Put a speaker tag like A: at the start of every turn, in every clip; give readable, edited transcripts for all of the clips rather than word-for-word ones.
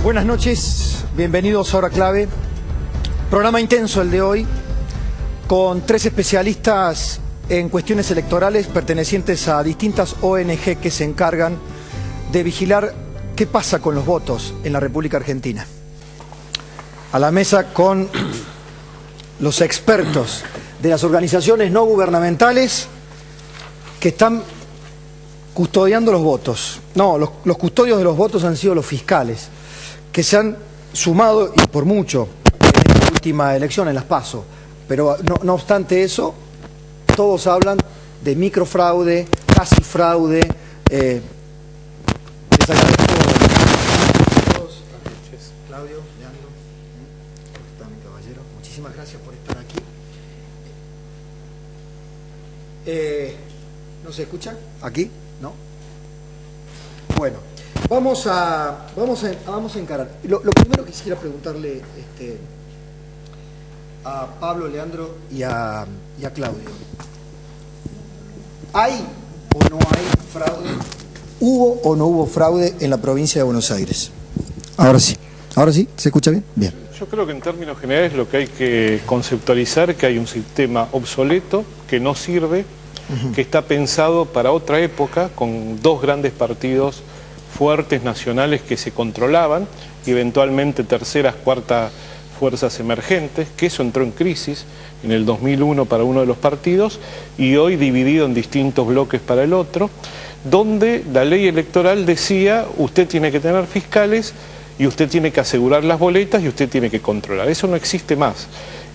A: Buenas noches, bienvenidos a Hora Clave. Programa intenso el de hoy, con 3 especialistas en cuestiones electorales pertenecientes a distintas ONG que se encargan de vigilar qué pasa con los votos en la República Argentina. A la mesa con los expertos de las organizaciones no gubernamentales que están custodiando los votos. No, los custodios de los votos han sido los fiscales, que se han sumado, y por mucho, en esta última elección, en las PASO. Pero no obstante eso, todos hablan de microfraude, casi fraude. Les agradezco a todos. Claudio, Leandro, mi caballero, muchísimas gracias por estar aquí. ¿No se escucha? ¿Aquí? ¿No? Bueno, vamos a encarar. Lo primero que quisiera preguntarle a Pablo, Leandro y a Claudio. ¿Hay o no hay fraude? ¿Hubo o no hubo fraude en la provincia de Buenos Aires? Ahora sí, ¿se escucha bien? Bien.
B: Yo creo que en términos generales lo que hay que conceptualizar es que hay un sistema obsoleto que no sirve, que está pensado para otra época, con 2 grandes partidos fuertes nacionales que se controlaban, y eventualmente terceras, cuartas fuerzas emergentes, que eso entró en crisis en el 2001 para uno de los partidos y hoy dividido en distintos bloques para el otro, donde la ley electoral decía: usted tiene que tener fiscales y usted tiene que asegurar las boletas y usted tiene que controlar. Eso no existe más.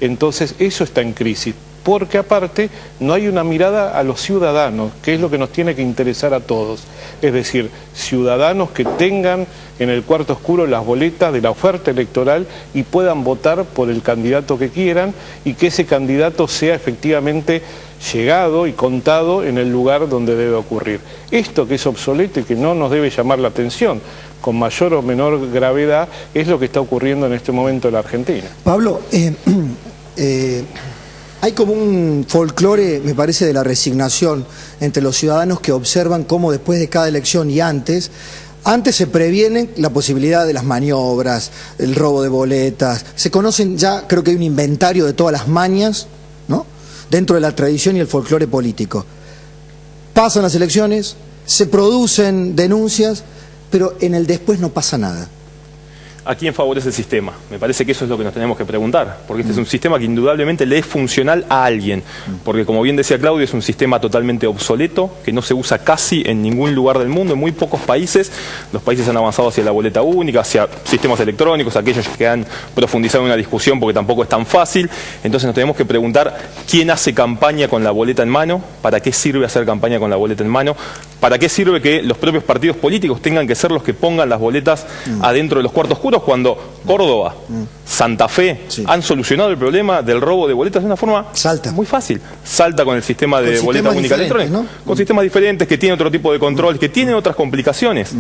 B: Entonces eso está en crisis, porque aparte no hay una mirada a los ciudadanos, que es lo que nos tiene que interesar a todos. Es decir, ciudadanos que tengan en el cuarto oscuro las boletas de la oferta electoral y puedan votar por el candidato que quieran, y que ese candidato sea efectivamente llegado y contado en el lugar donde debe ocurrir. Esto, que es obsoleto y que no nos debe llamar la atención con mayor o menor gravedad, es lo que está ocurriendo en este momento en la Argentina.
A: Pablo, hay como un folclore, me parece, de la resignación entre los ciudadanos que observan cómo después de cada elección y antes se previenen la posibilidad de las maniobras, el robo de boletas. Se conocen ya, creo que hay un inventario de todas las mañas, ¿no?, dentro de la tradición y el folclore político. Pasan las elecciones, se producen denuncias, pero en el después no pasa nada.
C: ¿A quién favorece el sistema? Me parece que eso es lo que nos tenemos que preguntar, porque este es un sistema que indudablemente le es funcional a alguien, porque, como bien decía Claudio, es un sistema totalmente obsoleto, que no se usa casi en ningún lugar del mundo, en muy pocos países. Los países han avanzado hacia la boleta única, hacia sistemas electrónicos, aquellos que han profundizado en una discusión porque tampoco es tan fácil. Entonces nos tenemos que preguntar: ¿quién hace campaña con la boleta en mano? ¿Para qué sirve hacer campaña con la boleta en mano? ¿Para qué sirve que los propios partidos políticos tengan que ser los que pongan las boletas adentro de los cuartos oscuros, cuando Córdoba, Santa Fe han solucionado el problema del robo de boletas de una forma muy fácil? Salta con el sistema de boleta única electrónica, ¿no? Con sistemas diferentes, que tienen otro tipo de control, que tienen otras complicaciones.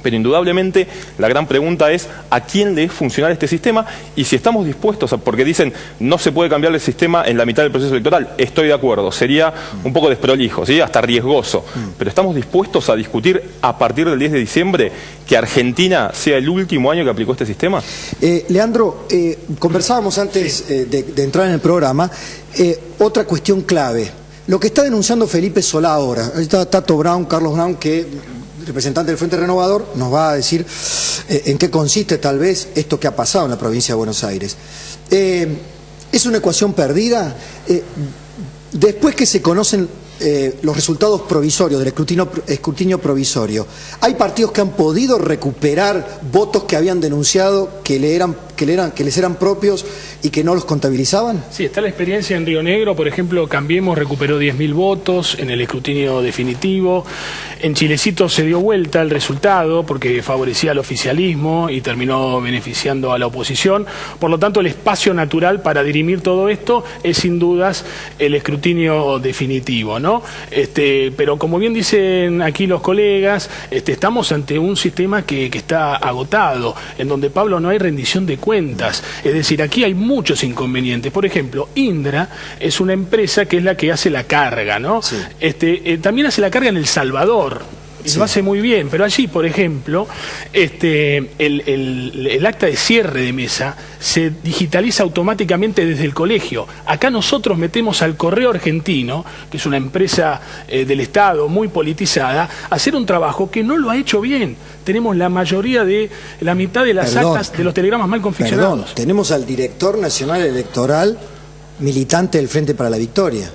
C: Pero indudablemente la gran pregunta es: ¿a quién le es funcional este sistema? Y si estamos dispuestos porque dicen no se puede cambiar el sistema en la mitad del proceso electoral. Estoy de acuerdo, sería un poco desprolijo, ¿sí?, hasta riesgoso. Pero estamos dispuestos a discutir a partir del 10 de diciembre que Argentina sea el último año que aplicó este sistema.
A: Leandro, conversábamos antes de entrar en el programa, otra cuestión clave. Lo que está denunciando Felipe Solá ahora, ahí está Tato Brown, Carlos Brown, que representante del Frente Renovador, nos va a decir en qué consiste tal vez esto que ha pasado en la provincia de Buenos Aires. ¿Es una ecuación perdida? Después que se conocen los resultados provisorios del escrutinio provisorio, ¿hay partidos que han podido recuperar votos que habían denunciado que les eran propios y que no los contabilizaban?
D: Sí, está la experiencia en Río Negro, por ejemplo. Cambiemos recuperó 10.000 votos en el escrutinio definitivo. En Chilecito se dio vuelta el resultado porque favorecía al oficialismo y terminó beneficiando a la oposición. Por lo tanto, el espacio natural para dirimir todo esto es sin dudas el escrutinio definitivo, ¿no? Pero como bien dicen aquí los colegas, estamos ante un sistema que está agotado, en donde, Pablo, no hay rendición de cuentas. Es decir, aquí hay muchos inconvenientes. Por ejemplo, Indra es una empresa que es la que hace la carga, ¿no? Sí. También hace la carga en El Salvador. y lo hace muy bien, pero allí, por ejemplo, el acta de cierre de mesa se digitaliza automáticamente desde el colegio. Acá nosotros metemos al Correo Argentino, que es una empresa del Estado muy politizada, a hacer un trabajo que no lo ha hecho bien. Tenemos la mitad de las actas de los telegramas mal confeccionados.
E: Perdón, tenemos al director nacional electoral militante del Frente para la Victoria.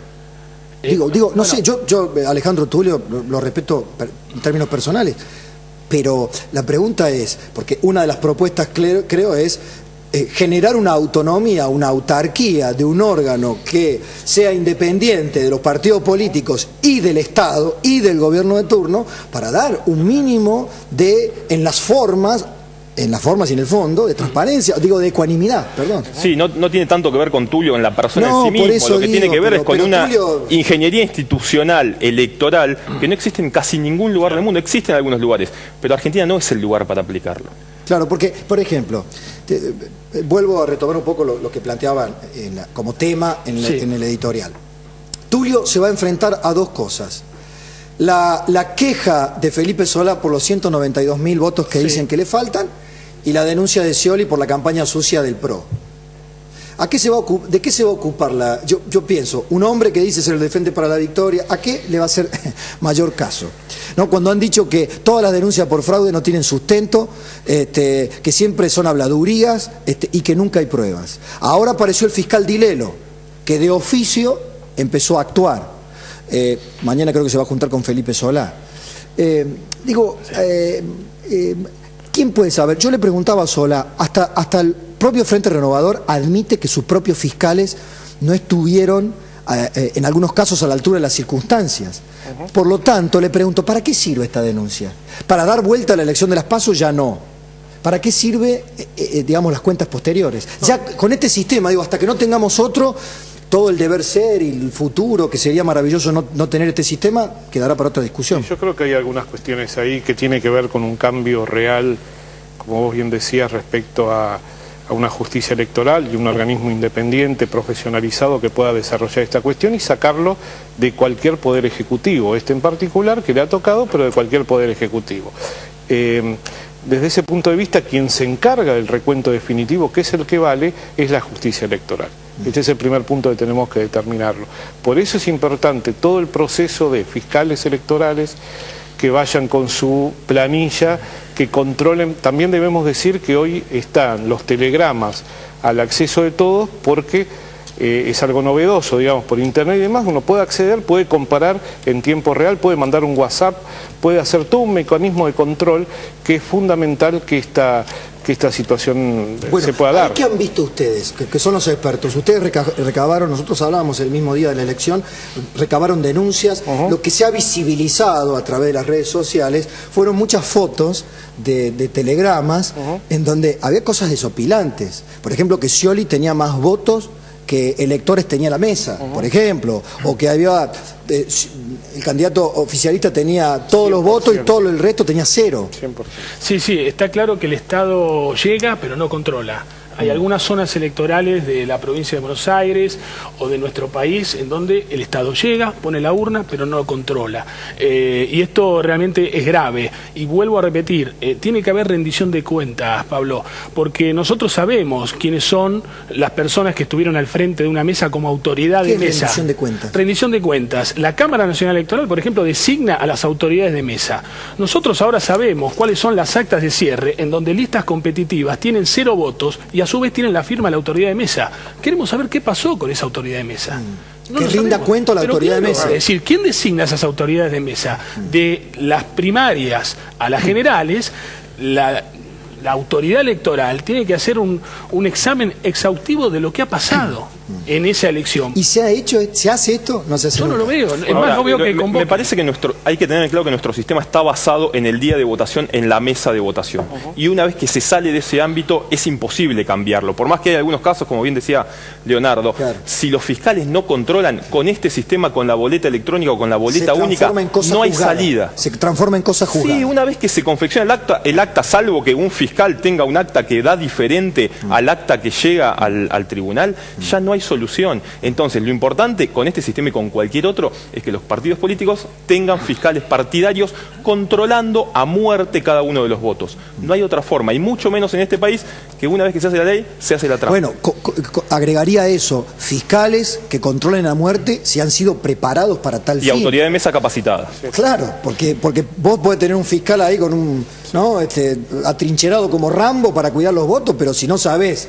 E: No sé, yo Alejandro Tulio lo respeto en términos personales, pero la pregunta es, porque una de las propuestas creo es generar una autonomía, una autarquía de un órgano que sea independiente de los partidos políticos y del Estado y del gobierno de turno, para dar un mínimo en las formas y en el fondo, de transparencia, de ecuanimidad, perdón.
C: Sí, no tiene tanto que ver con Tulio en la persona en sí mismo, lo que tiene que ver es con una ingeniería institucional, electoral, que no existe en casi ningún lugar del mundo, existe en algunos lugares, pero Argentina no es el lugar para aplicarlo.
E: Claro, porque, por ejemplo, vuelvo a retomar un poco lo que planteaban como tema en el editorial. Tulio se va a enfrentar a dos cosas. La queja de Felipe Solá por los 192.000 votos que dicen que le faltan, y la denuncia de Scioli por la campaña sucia del PRO. ¿De qué se va a ocupar yo pienso, un hombre que dice ser el Frente para la Victoria, ¿a qué le va a hacer mayor caso? ¿No? Cuando han dicho que todas las denuncias por fraude no tienen sustento, que siempre son habladurías y que nunca hay pruebas. Ahora apareció el fiscal Dilelo, que de oficio empezó a actuar. Mañana creo que se va a juntar con Felipe Solá. ¿Quién puede saber? Yo le preguntaba a Solá, hasta el propio Frente Renovador admite que sus propios fiscales no estuvieron, en algunos casos, a la altura de las circunstancias. Por lo tanto, le pregunto, ¿para qué sirve esta denuncia? ¿Para dar vuelta a la elección de las PASO? Ya no. ¿Para qué sirve, las cuentas posteriores? Ya con este sistema, hasta que no tengamos otro, todo el deber ser y el futuro, que sería maravilloso no tener este sistema, quedará para otra discusión.
B: Yo creo que hay algunas cuestiones ahí que tienen que ver con un cambio real, como vos bien decías, respecto a una justicia electoral y un organismo independiente, profesionalizado, que pueda desarrollar esta cuestión y sacarlo de cualquier poder ejecutivo, en particular que le ha tocado, pero de cualquier poder ejecutivo. Desde ese punto de vista, quien se encarga del recuento definitivo, que es el que vale, es la justicia electoral. Este es el primer punto que tenemos que determinarlo. Por eso es importante todo el proceso de fiscales electorales que vayan con su planilla, que controlen. También debemos decir que hoy están los telegramas al acceso de todos, porque es algo novedoso, por internet y demás. Uno puede acceder, puede comparar en tiempo real, puede mandar un WhatsApp, puede hacer todo un mecanismo de control que es fundamental que esta situación se pueda dar.
E: ¿Qué han visto ustedes, que son los expertos? Ustedes recabaron, nosotros hablábamos el mismo día de la elección, recabaron denuncias. Lo que se ha visibilizado a través de las redes sociales fueron muchas fotos de telegramas en donde había cosas desopilantes. Por ejemplo, que Scioli tenía más votos que electores tenía la mesa, por ejemplo, o que había el candidato oficialista tenía todos los votos y todo el resto tenía 0.
B: 100%.
D: Sí, está claro que el Estado llega, pero no controla. Hay algunas zonas electorales de la provincia de Buenos Aires o de nuestro país en donde el Estado llega, pone la urna, pero no lo controla. Y esto realmente es grave. Y vuelvo a repetir, tiene que haber rendición de cuentas, Pablo, porque nosotros sabemos quiénes son las personas que estuvieron al frente de una mesa como autoridad de mesa.
E: ¿Rendición de cuentas?
D: Rendición de cuentas. La Cámara Nacional Electoral, por ejemplo, designa a las autoridades de mesa. Nosotros ahora sabemos cuáles son las actas de cierre en donde listas competitivas tienen 0 votos y a su vez tienen la firma de la autoridad de mesa. Queremos saber qué pasó con esa autoridad de mesa.
E: Que rinda cuento a la autoridad de mesa.
D: Es decir, ¿quién designa esas autoridades de mesa? De las primarias a las generales, la autoridad electoral tiene que hacer un examen exhaustivo de lo que ha pasado en esa elección.
E: ¿Y se hace esto? No se hace.
D: Yo no lo veo. Es más obvio que convoca.
C: Me parece que hay que tener claro que nuestro sistema está basado en el día de votación, en la mesa de votación. Y una vez que se sale de ese ámbito, es imposible cambiarlo. Por más que hay algunos casos, como bien decía Leonardo, si los fiscales no controlan con este sistema, con la boleta electrónica o con la boleta única, no hay salida.
E: Se transforma en cosa juzgada.
C: Sí, una vez que se confecciona el acta, salvo que un fiscal tenga un acta que da diferente al acta que llega al tribunal, ya no hay hay solución. Entonces, lo importante con este sistema y con cualquier otro es que los partidos políticos tengan fiscales partidarios controlando a muerte cada uno de los votos. No hay otra forma, y mucho menos en este país, que una vez que se hace la ley, se hace la trampa.
E: Bueno, agregaría eso, fiscales que controlen a muerte si han sido preparados para tal fin.
C: Y autoridad de mesa capacitada.
E: Claro, porque vos podés tener un fiscal ahí con un atrincherado como Rambo para cuidar los votos, pero si no sabés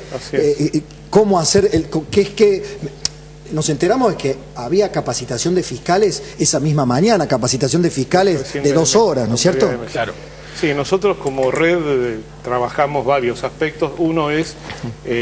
E: cómo hacer, nos enteramos de que había capacitación de fiscales esa misma mañana, capacitación de fiscales de 2 horas, ¿no es cierto?
B: Claro. Sí, nosotros como red trabajamos varios aspectos. Uno es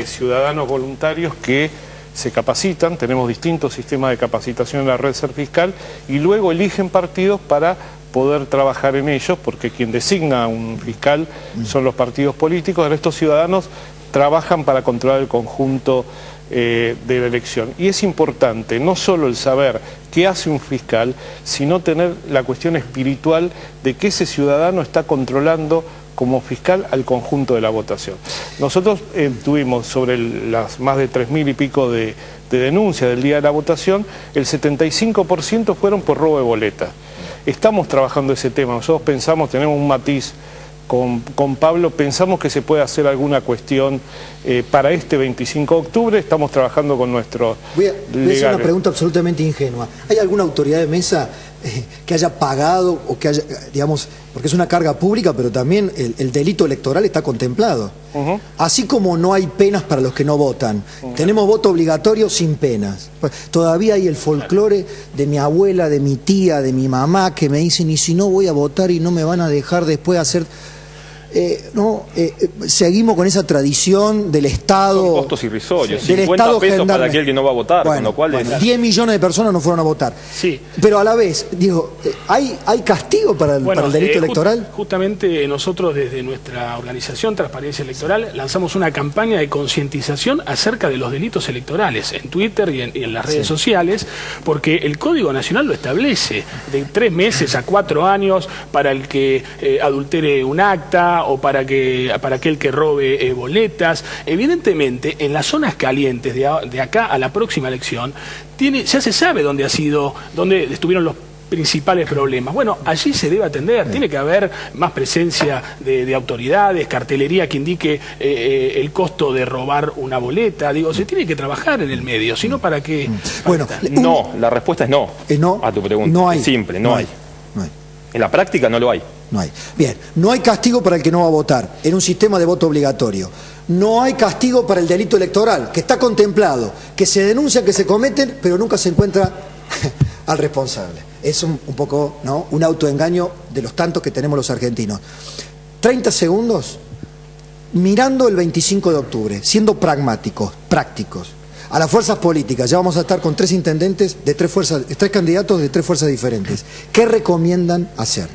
B: ciudadanos voluntarios que se capacitan, tenemos distintos sistemas de capacitación en la red Ser Fiscal, y luego eligen partidos para poder trabajar en ellos, porque quien designa a un fiscal son los partidos políticos. Ahora estos ciudadanos trabajan para controlar el conjunto de la elección. Y es importante no solo el saber qué hace un fiscal, sino tener la cuestión espiritual de que ese ciudadano está controlando como fiscal al conjunto de la votación. Nosotros tuvimos sobre las más de 3.000 y pico de denuncias del día de la votación, el 75% fueron por robo de boleta. Estamos trabajando ese tema, nosotros pensamos, tenemos un matiz con Pablo, pensamos que se puede hacer alguna cuestión para este 25 de octubre, estamos trabajando con nuestros
E: legales. Voy a hacer una pregunta absolutamente ingenua. ¿Hay alguna autoridad de mesa que haya pagado o que haya, digamos, porque es una carga pública, pero también el delito electoral está contemplado? Así como no hay penas para los que no votan, tenemos voto obligatorio sin penas. Todavía hay el folclore de mi abuela, de mi tía, de mi mamá, que me dicen, y si no voy a votar y no me van a dejar después hacer... seguimos con esa tradición del Estado.
C: Son costos irrisorios,
E: del
C: 50
E: Estado
C: pesos
E: gendarme.
C: para aquel que no va a votar, con lo cual es...
E: 10 millones de personas no fueron a votar.
D: Sí.
E: Pero a la vez, digo, ¿hay castigo para el delito electoral?
D: Justamente nosotros desde nuestra organización Transparencia Electoral lanzamos una campaña de concientización acerca de los delitos electorales en Twitter y en las redes sociales, porque el Código Nacional lo establece, de 3 meses a 4 años para el que adultere un acta, o para aquel que robe boletas. Evidentemente, en las zonas calientes de acá a la próxima elección, ya se sabe dónde estuvieron los principales problemas. Bueno, allí se debe atender, tiene que haber más presencia de autoridades, cartelería que indique el costo de robar una boleta. Digo, se tiene que trabajar en el medio, sino para qué...
E: Bueno,
C: no, la respuesta es no,
E: no
C: a tu pregunta.
E: No hay.
C: Es simple, no hay. En la práctica no lo hay.
E: No hay. Bien, no hay castigo para el que no va a votar en un sistema de voto obligatorio. No hay castigo para el delito electoral, que está contemplado, que se denuncia que se cometen, pero nunca se encuentra al responsable. Es un poco, ¿no?, un autoengaño de los tantos que tenemos los argentinos. 30 segundos, mirando el 25 de octubre, siendo pragmáticos, prácticos. A las fuerzas políticas, ya vamos a estar con 3 intendentes de 3 candidatos de 3 fuerzas diferentes. ¿Qué recomiendan hacer?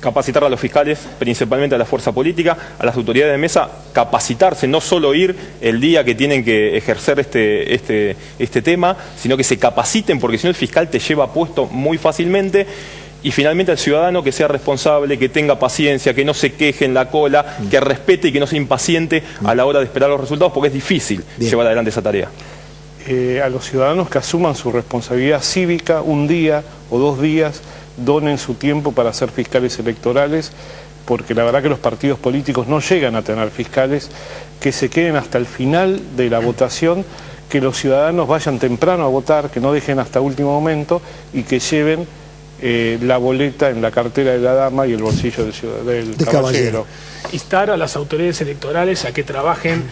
C: Capacitar a los fiscales, principalmente a la fuerza política, a las autoridades de mesa, capacitarse, no solo ir el día que tienen que ejercer este tema, sino que se capaciten, porque si no el fiscal te lleva puesto muy fácilmente. Y finalmente al ciudadano que sea responsable, que tenga paciencia, que no se queje en la cola, que respete y que no sea impaciente a la hora de esperar los resultados, porque es difícil llevar adelante esa tarea.
B: A los ciudadanos que asuman su responsabilidad cívica, un día o 2 días, donen su tiempo para ser fiscales electorales, porque la verdad que los partidos políticos no llegan a tener fiscales, que se queden hasta el final de la votación, que los ciudadanos vayan temprano a votar, que no dejen hasta último momento y que lleven la boleta en la cartera de la dama y el bolsillo del caballero.
D: Instar a las autoridades electorales a que trabajen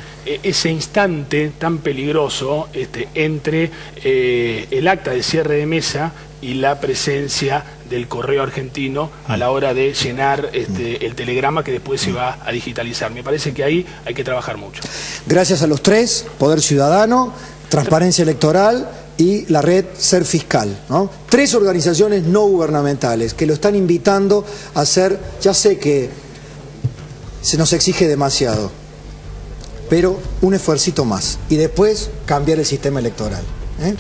D: ese instante tan peligroso entre el acta de cierre de mesa y la presencia del correo argentino a la hora de llenar el telegrama que después se va a digitalizar. Me parece que ahí hay que trabajar mucho.
E: Gracias a los 3, Poder Ciudadano, Transparencia Electoral y la red Ser Fiscal, ¿no? 3 organizaciones no gubernamentales que lo están invitando a hacer, ya sé que se nos exige demasiado, pero un esfuercito más y después cambiar el sistema electoral, ¿eh?